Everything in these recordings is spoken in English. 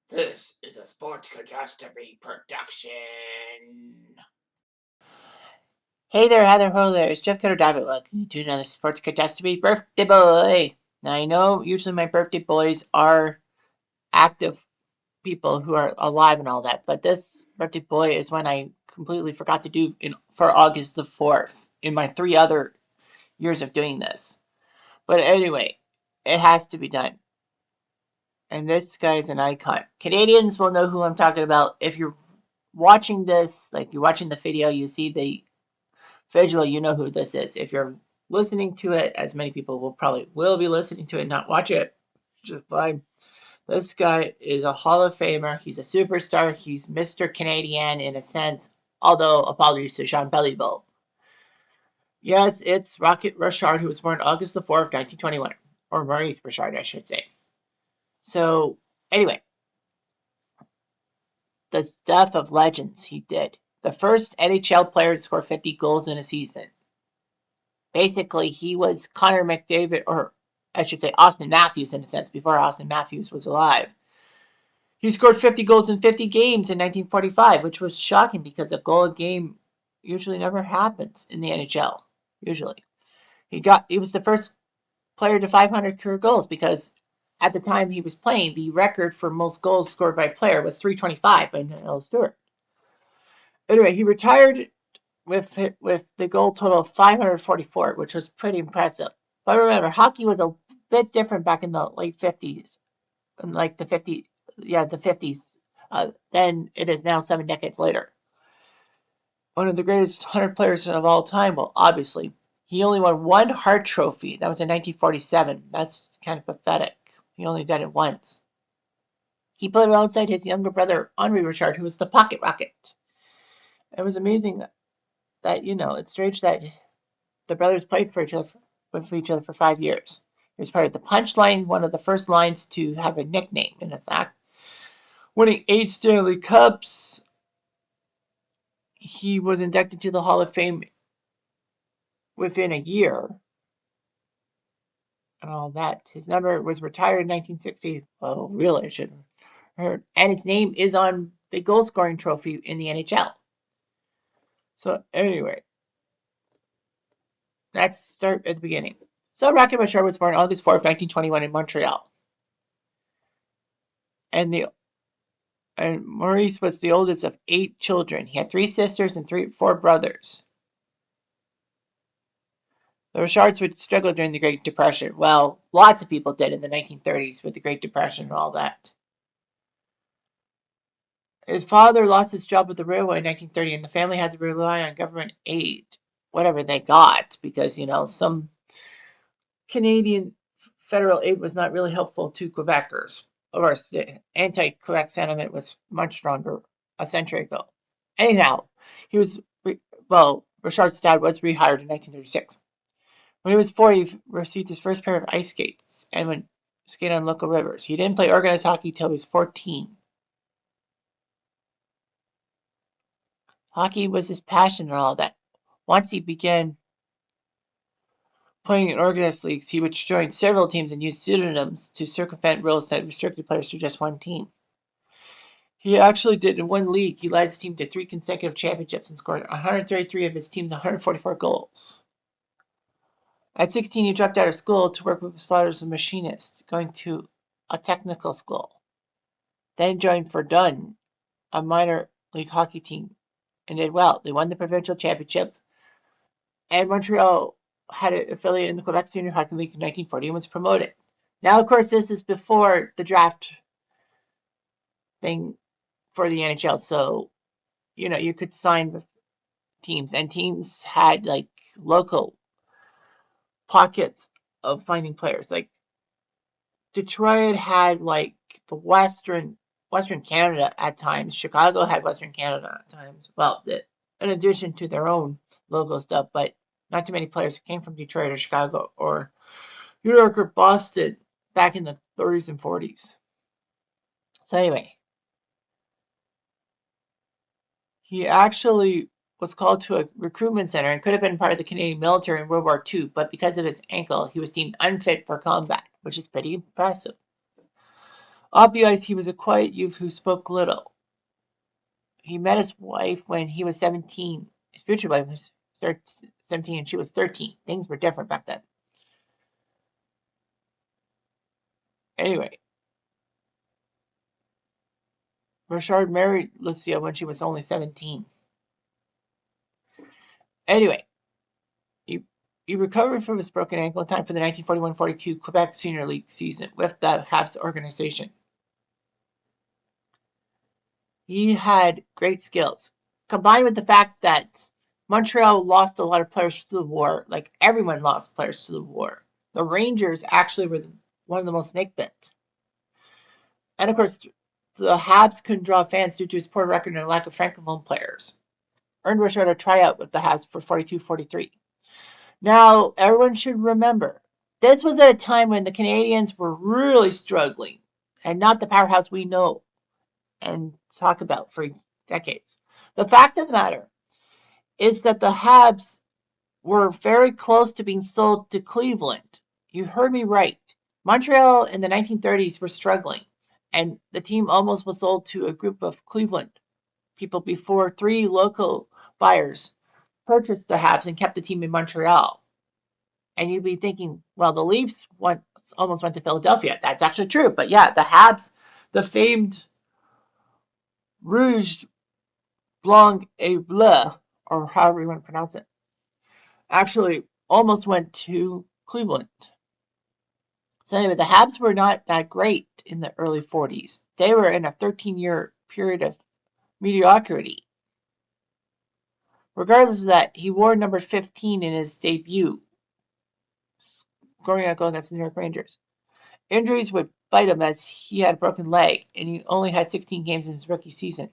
This is a Sports Catastrophe production. Hey there, Heather. Ho there. It's Jeff Cutter David. Welcome to another Sports Catastrophe birthday boy. Now, I know usually my birthday boys are active people who are alive and all that, but this birthday boy is one I completely forgot to do for August the 4th in my 3 other years of doing this. But anyway, it has to be done. And this guy's an icon. Canadians will know who I'm talking about. If you're watching this, like you're watching the video, you see the visual, you know who this is. If you're listening to it, as many people will be listening to it, not watch it, just fine. This guy is a Hall of Famer. He's a superstar. He's Mr. Canadian in a sense, although apologies to Jean Beliveau. Yes, it's Rocket Richard, who was born August the 4th, 1921. Or Maurice Richard, I should say. So, anyway, the stuff of legends he did. The first NHL player to score 50 goals in a season. Basically, he was Connor McDavid, or I should say Austin Matthews in a sense, before Austin Matthews was alive. He scored 50 goals in 50 games in 1945, which was shocking because a goal a game usually never happens in the NHL. Usually. He was the first player to 500 career goals because at the time he was playing, the record for most goals scored by a player was 325 by Neil Stewart. Anyway, he retired with the goal total of 544, which was pretty impressive. But remember, hockey was a bit different back in the late 50s, in like the 50s, than it is now 7 decades later. One of the greatest 100 players of all time, well, obviously, he only won one Hart Trophy. That was in 1947. That's kind of pathetic. He only did it once. He put it alongside his younger brother, Henri Richard, who was the pocket rocket. It was amazing that, it's strange that the brothers played for each other for 5 years. He was part of the Punchline, one of the first lines to have a nickname, in fact. Winning 8 Stanley Cups, he was inducted to the Hall of Fame within a year. And all that. His number was retired in 1960. Well, really, I should have heard. And his name is on the goal scoring trophy in the NHL. So, anyway, let's start at the beginning. So, Rocket Richard was born August 4th, 1921, in Montreal. And Maurice was the oldest of 8 children. He had 3 sisters and 4 brothers. The Richards would struggle during the Great Depression. Well, lots of people did in the 1930s with the Great Depression and all that. His father lost his job with the railway in 1930, and the family had to rely on government aid, whatever they got, because, some Canadian federal aid was not really helpful to Quebecers. Of course, the anti-Quebec sentiment was much stronger a century ago. Anyhow, Richard's dad was rehired in 1936. When he was 4, he received his first pair of ice skates and went skate on local rivers. He didn't play organized hockey till he was 14. Hockey was his passion and all that. Once he began playing in organized leagues, he would join several teams and use pseudonyms to circumvent rules that restricted players to just one team. He actually did in one league. He led his team to 3 consecutive championships and scored 133 of his team's 144 goals. At 16, he dropped out of school to work with his father as a machinist, going to a technical school. Then he joined Verdun, a minor league hockey team, and did well. They won the provincial championship, and Montreal had an affiliate in the Quebec Senior Hockey League in 1940 and was promoted. Now, of course, this is before the draft thing for the NHL, so, you could sign with teams, and teams had, like, local pockets of finding players. Like, Detroit had, like, the Western Canada at times. Chicago had Western Canada at times. Well, in addition to their own local stuff, but not too many players came from Detroit or Chicago or New York or Boston back in the 30s and 40s. So anyway, he actually was called to a recruitment center and could have been part of the Canadian military in World War II, but because of his ankle, he was deemed unfit for combat, which is pretty impressive. Off the ice, he was a quiet youth who spoke little. He met his wife when he was 17. His future wife was 17 and she was 13. Things were different back then. Anyway, Richard married Lucia when she was only 17. Anyway, he, he recovered from his broken ankle in time for the 1941-42 Quebec Senior League season with the Habs organization. He had great skills, combined with the fact that Montreal lost a lot of players to the war. Like everyone lost players to the war. The Rangers actually were one of the most snake-bit. And of course, the Habs couldn't draw fans due to his poor record and lack of francophone players. Earned Richard a tryout with the Habs for 42-43. Now, everyone should remember, this was at a time when the Canadiens were really struggling and not the powerhouse we know and talk about for decades. The fact of the matter is that the Habs were very close to being sold to Cleveland. You heard me right. Montreal in the 1930s were struggling, and the team almost was sold to a group of Cleveland people before three local buyers purchased the Habs and kept the team in Montreal. And you'd be thinking, well, the Leafs almost went to Philadelphia. That's actually true. But yeah, the Habs, the famed Rouge Blanc et Bleu, or however you want to pronounce it, actually almost went to Cleveland. So anyway, the Habs were not that great in the early 40s. They were in a 13-year period of mediocrity. Regardless of that, he wore number 15 in his debut, scoring a goal against the New York Rangers. Injuries would bite him as he had a broken leg, and he only had 16 games in his rookie season.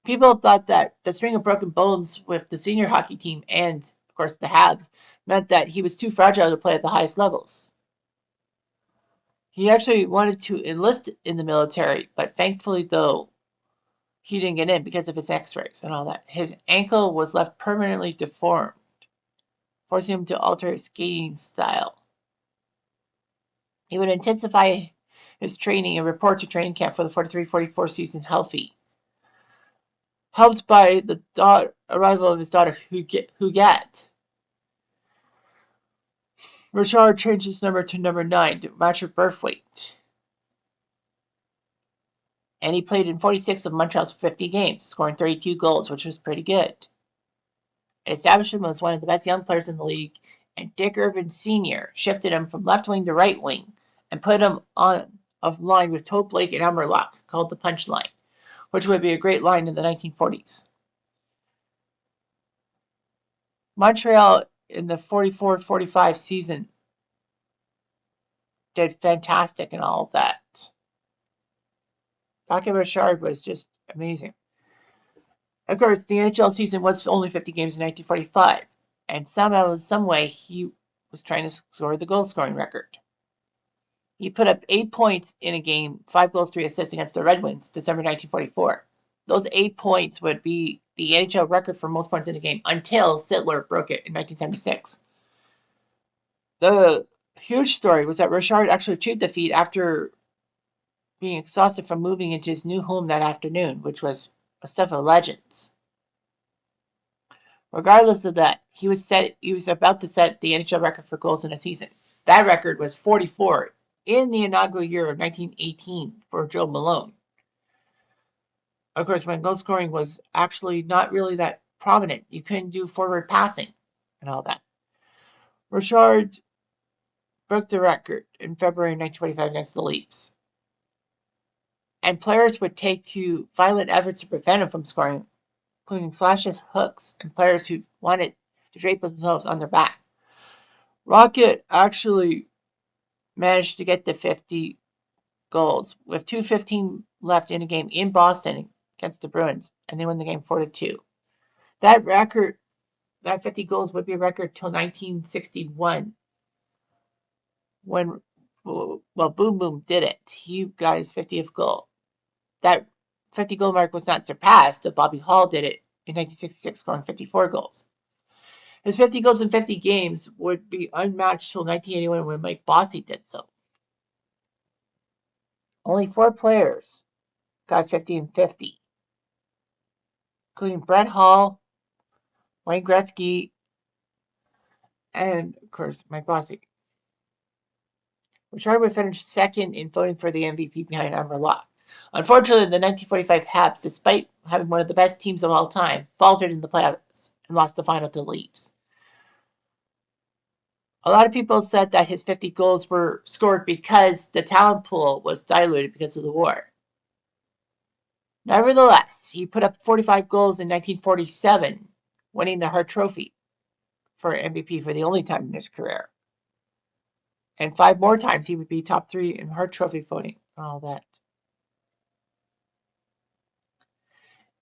People thought that the string of broken bones with the senior hockey team and, of course, the Habs meant that he was too fragile to play at the highest levels. He actually wanted to enlist in the military, but thankfully, though, he didn't get in because of his x-rays and all that. His ankle was left permanently deformed, forcing him to alter his skating style. He would intensify his training and report to training camp for the 43-44 season healthy. Helped by the arrival of his daughter, Huguette. Richard changed his number to number 9 to match her birth weight. And he played in 46 of Montreal's 50 games, scoring 32 goals, which was pretty good. It established him as one of the best young players in the league, and Dick Irvin Sr. shifted him from left wing to right wing and put him on a line with Tote Blake and Elmer Locke, called the Punch Line, which would be a great line in the 1940s. Montreal in the 44-45 season did fantastic and all of that. Jacques Richard was just amazing. Of course, the NHL season was only 50 games in 1945, and somehow, some way, he was trying to score the goal scoring record. He put up 8 points in a game, 5 goals, 3 assists against the Red Wings, December 1944. Those 8 points would be the NHL record for most points in a game until Sittler broke it in 1976. The huge story was that Richard actually achieved the feat after being exhausted from moving into his new home that afternoon, which was a stuff of legends. Regardless of that, he was about to set the NHL record for goals in a season. That record was 44 in the inaugural year of 1918 for Joe Malone. Of course, when goal scoring was actually not really that prominent, you couldn't do forward passing and all that. Richard broke the record in February 1945 against the Leafs. And players would take to violent efforts to prevent him from scoring, including slashes, hooks, and players who wanted to drape themselves on their back. Rocket actually managed to get to 50 goals with 2:15 left in a game in Boston against the Bruins, and they won the game 4-2. That record, that 50 goals, would be a record till 1961 when, well, Boom Boom did it. He got his 50th goal. That 50 goal mark was not surpassed, but Bobby Hall did it in 1966, scoring 54 goals. His 50 goals in 50 games would be unmatched till 1981 when Mike Bossy did so. Only 4 players got 50 and 50, including Brett Hall, Wayne Gretzky, and, of course, Mike Bossy. Richard would finish second in voting for the MVP behind Amber Locke. Unfortunately, the 1945 Habs, despite having one of the best teams of all time, faltered in the playoffs and lost the final to the Leafs. A lot of people said that his 50 goals were scored because the talent pool was diluted because of the war. Nevertheless, he put up 45 goals in 1947, winning the Hart Trophy for MVP for the only time in his career. And 5 more times he would be top 3 in Hart Trophy voting and all that.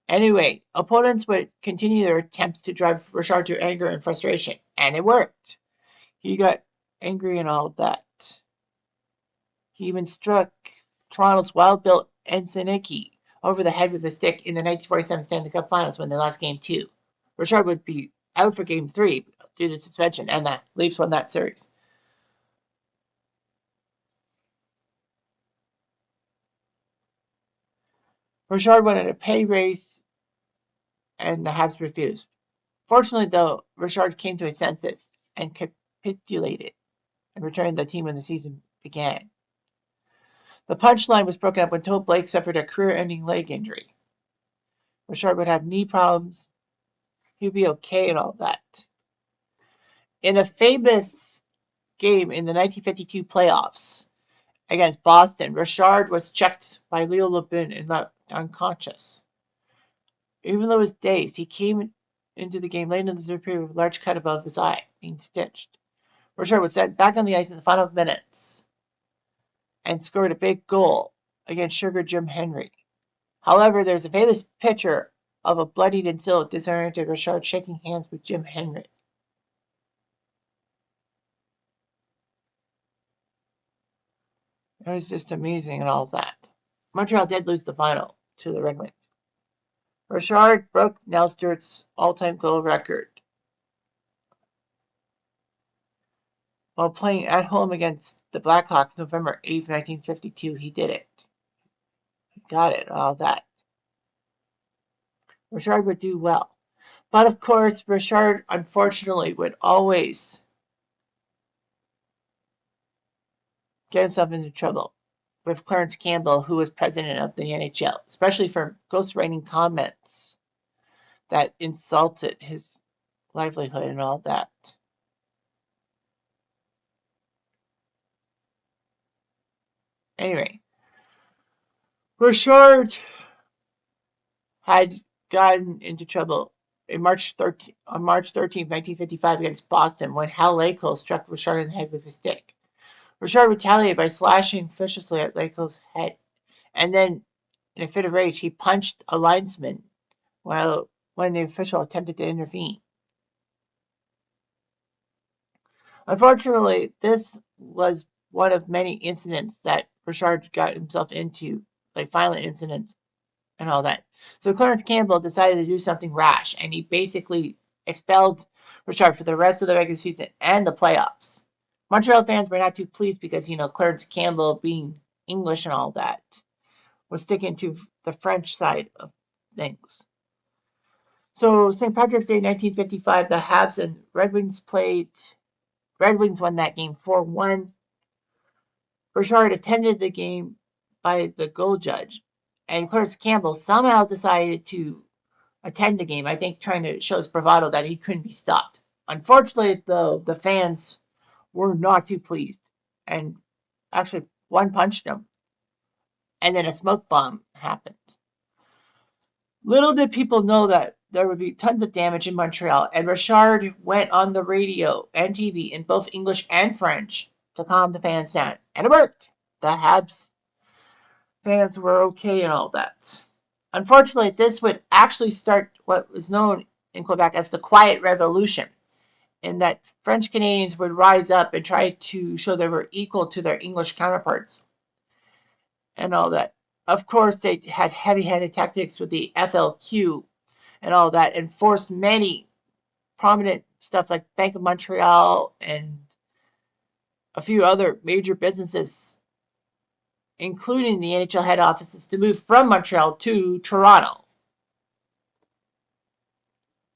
Anyway, opponents would continue their attempts to drive Richard to anger and frustration, and it worked. He got angry and all that. He even struck Toronto's wild-built Ensinicki over the head with a stick in the 1947 Stanley Cup Finals when they lost Game 2. Richard would be out for Game 3 due to suspension, and the Leafs won that series. Richard wanted a pay raise, and the Habs refused. Fortunately, though, Richard came to his senses and capitulated and returned the team when the season began. The punchline was broken up when Toe Blake suffered a career-ending leg injury. Richard would have knee problems. He'd be okay and all that. In a famous game in the 1952 playoffs against Boston, Richard was checked by Leo Lebin and left unconscious. Even though he was dazed, he came into the game late in the third period with a large cut above his eye, being stitched. Richard was sent back on the ice in the final minutes and scored a big goal against Sugar Jim Henry. However, there's a famous picture of a bloodied and still disoriented Richard shaking hands with Jim Henry. It was just amazing and all that. Montreal did lose the final to the Red Wings. Richard broke Nell Stewart's all-time goal record. While playing at home against the Blackhawks November 8, 1952, he did it. He got it, all that. Richard would do well. But of course, Richard, unfortunately, would always get himself into trouble with Clarence Campbell, who was president of the NHL, especially for ghostwriting comments that insulted his livelihood and all that. Anyway, Richard had gotten into trouble on March 13th, 1955 against Boston when Hal Laycoe struck Richard in the head with a stick. Richard retaliated by slashing viciously at Laycoe's head, and then, in a fit of rage, he punched a linesman when the official attempted to intervene. Unfortunately, this was one of many incidents that Richard got himself into, like violent incidents and all that. So Clarence Campbell decided to do something rash, and he basically expelled Richard for the rest of the regular season and the playoffs. Montreal fans were not too pleased because, Clarence Campbell, being English and all that, was sticking to the French side of things. So St. Patrick's Day 1955, the Habs and Red Wings played. Red Wings won that game 4-1. Richard attended the game by the goal judge, and Clarence Campbell somehow decided to attend the game, I think trying to show his bravado that he couldn't be stopped. Unfortunately, though, the fans were not too pleased, and actually one punched him, and then a smoke bomb happened. Little did people know that there would be tons of damage in Montreal, and Richard went on the radio and TV in both English and French to calm the fans down, and it worked. The Habs fans were okay and all that. Unfortunately, this would actually start what was known in Quebec as the Quiet Revolution, in that French Canadians would rise up and try to show they were equal to their English counterparts and all that. Of course, they had heavy-handed tactics with the FLQ and all that, and forced many prominent stuff like Bank of Montreal and a few other major businesses including the NHL head offices, to move from Montreal to Toronto.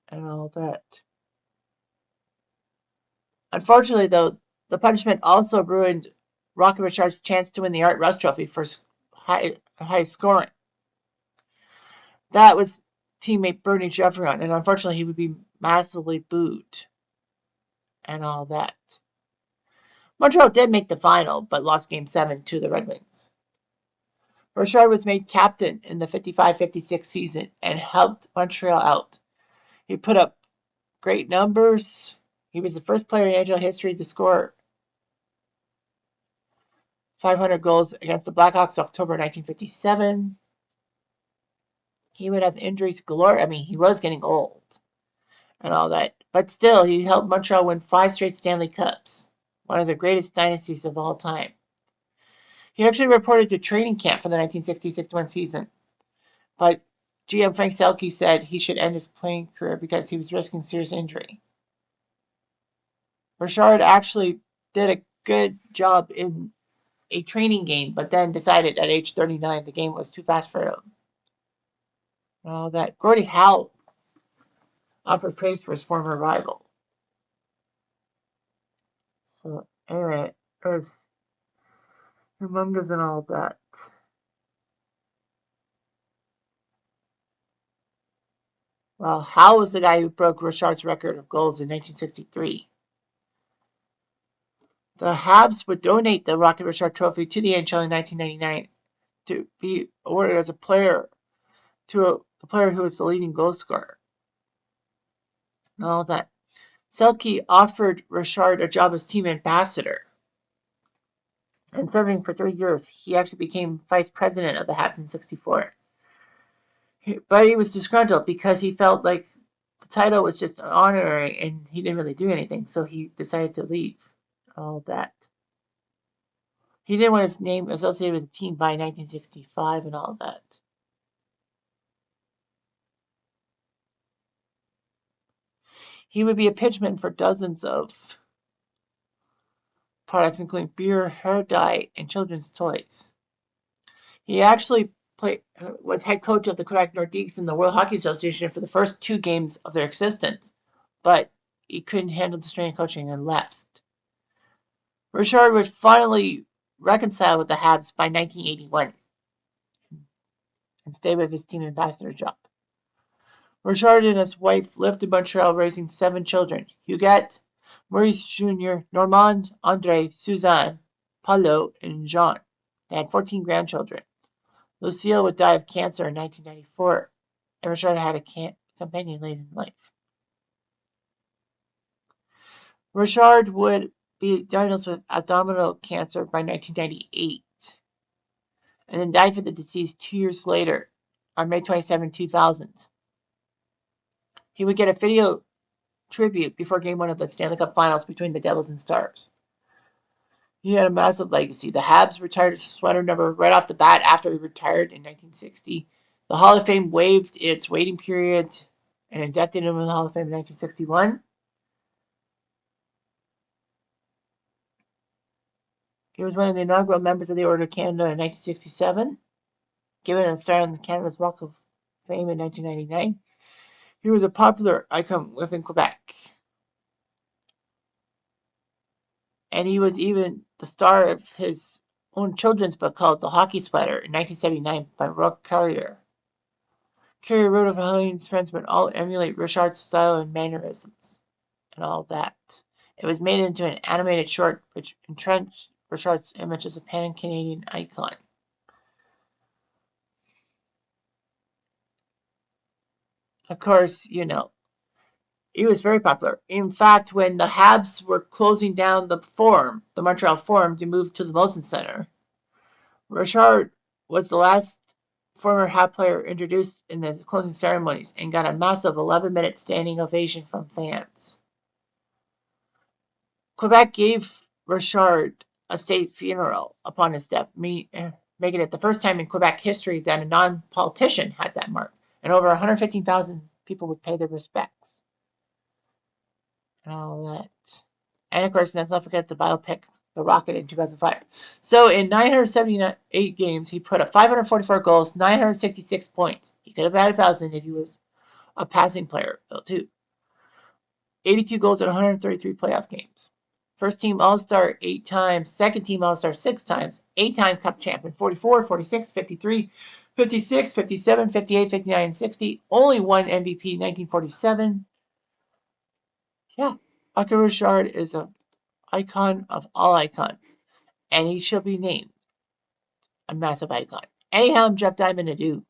And all that. Unfortunately, though, the punishment also ruined Rocky Richard's chance to win the Art Russ Trophy for high scoring. That was teammate Bernie Geoffrion, and unfortunately, he would be massively booed and all that. Montreal did make the final, but lost Game 7 to the Red Wings. Richard was made captain in the 55-56 season and helped Montreal out. He put up great numbers. He was the first player in NHL history to score 500 goals against the Blackhawks October 1957. He would have injuries galore. I mean, he was getting old and all that. But still, he helped Montreal win 5 straight Stanley Cups, one of the greatest dynasties of all time. He actually reported to training camp for the 1960-61 season. But GM Frank Selke said he should end his playing career because he was risking serious injury. Richard actually did a good job in a training game, but then decided at age 39 the game was too fast for him. That Gordie Howe offered praise for his former rival. So anyway, there's humongous and all that. Well, Howe was the guy who broke Richard's record of goals in 1963. The Habs would donate the Rocket Richard Trophy to the NHL in 1999 to be awarded as a player to the player who was the leading goal scorer. And all that. Selke offered Richard a job as team ambassador. And serving for 3 years, he actually became vice president of the Habs in 64. But he was disgruntled because he felt like the title was just honorary and he didn't really do anything, so he decided to leave. All that. He didn't want his name associated with the team by 1965 and all that. He would be a pitchman for dozens of products, including beer, hair dye, and children's toys. He actually was head coach of the Quebec Nordiques in the World Hockey Association for the first 2 games of their existence, but he couldn't handle the strain of coaching and left. Richard would finally reconcile with the Habs by 1981 and stay with his team ambassador job. Richard and his wife lived in Montreal, raising 7 children: Huguette, Maurice Jr., Normand, Andre, Suzanne, Paulo, and Jean. They had 14 grandchildren. Lucille would die of cancer in 1994, and Richard had a companion late in life. Richard would be diagnosed with abdominal cancer by 1998, and then died from the disease 2 years later, on May 27, 2000. He would get a video tribute before Game 1 of the Stanley Cup Finals between the Devils and Stars. He had a massive legacy. The Habs retired his sweater number right off the bat after he retired in 1960. The Hall of Fame waived its waiting period and inducted him in the Hall of Fame in 1961. He was one of the inaugural members of the Order of Canada in 1967, given a star on Canada's Walk of Fame in 1999. He was a popular icon within Quebec. And he was even the star of his own children's book called The Hockey Sweater in 1979 by Rourke Carrier. Carrier wrote of how his friends would all emulate Richard's style and mannerisms and all that. It was made into an animated short which entrenched Richard's image as a pan-Canadian icon. Of course, he was very popular. In fact, when the Habs were closing down the Montreal Forum, to move to the Molson Center, Richard was the last former Hab player introduced in the closing ceremonies and got a massive 11-minute standing ovation from fans. Quebec gave Richard a state funeral upon his death, making it the first time in Quebec history that a non-politician had that mark, and over 115,000 people would pay their respects. And all that. And of course, let's not forget the biopic the Rocket in 2005. So in 978 games, he put up 544 goals, 966 points. He could have had 1,000 if he was a passing player, though, too. 82 goals in 133 playoff games. First team All-Star 8 times, second team All-Star 6 times, 8-time Cup champion 44, 46, 53, 56, 57, 58, 59, and 60. Only one MVP 1947. Yeah, Michael Richard is an icon of all icons, and he should be named a massive icon. Anyhow, I'm Jeff Diamond, adieu.